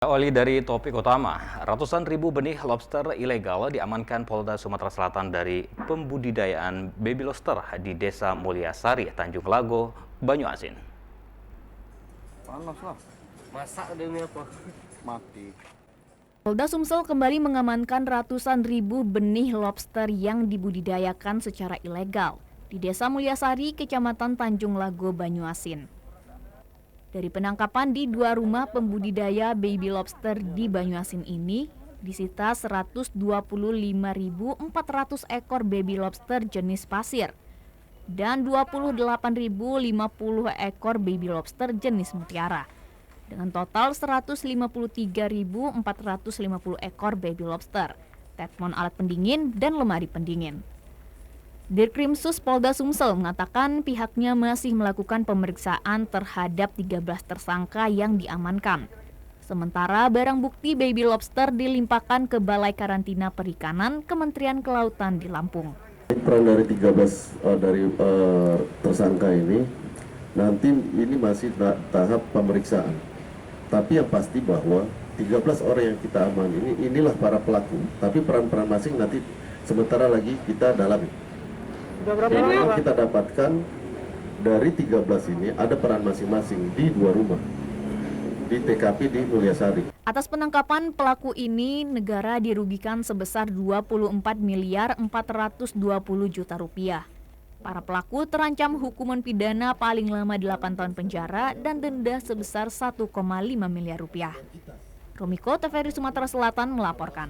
Awali dari topik utama, ratusan ribu benih lobster ilegal diamankan Polda Sumatera Selatan dari pembudidayaan baby lobster di Desa Mulyasari, Tanjung Lago, Banyuasin. Panas lah. Masak demi apa? Mati. Polda Sumsel kembali mengamankan ratusan ribu benih lobster yang dibudidayakan secara ilegal di Desa Mulyasari, Kecamatan Tanjung Lago, Banyuasin. Dari penangkapan di 2 rumah pembudidaya baby lobster di Banyuasin ini, disita 125.400 ekor baby lobster jenis pasir dan 28.050 ekor baby lobster jenis mutiara. Dengan total 153.450 ekor baby lobster, tetmon alat pendingin, dan lemari pendingin. Dirkrimsus Polda Sumsel mengatakan pihaknya masih melakukan pemeriksaan terhadap 13 tersangka yang diamankan. Sementara barang bukti baby lobster dilimpahkan ke Balai Karantina Perikanan Kementerian Kelautan di Lampung. Peran dari 13 tersangka ini nanti ini masih tahap pemeriksaan. Tapi yang pasti bahwa 13 orang yang kita aman inilah para pelaku. Tapi peran-peran masing nanti sementara lagi kita dalami. Yang kita dapatkan dari 13 ini ada peran masing-masing di 2 rumah di TKP di Mulyasari. Atas penangkapan pelaku ini, negara dirugikan sebesar 24.420 juta rupiah. Para pelaku terancam hukuman pidana paling lama 8 tahun penjara dan denda sebesar 1,5 miliar rupiah. Romiko, TVRI Sumatera Selatan melaporkan.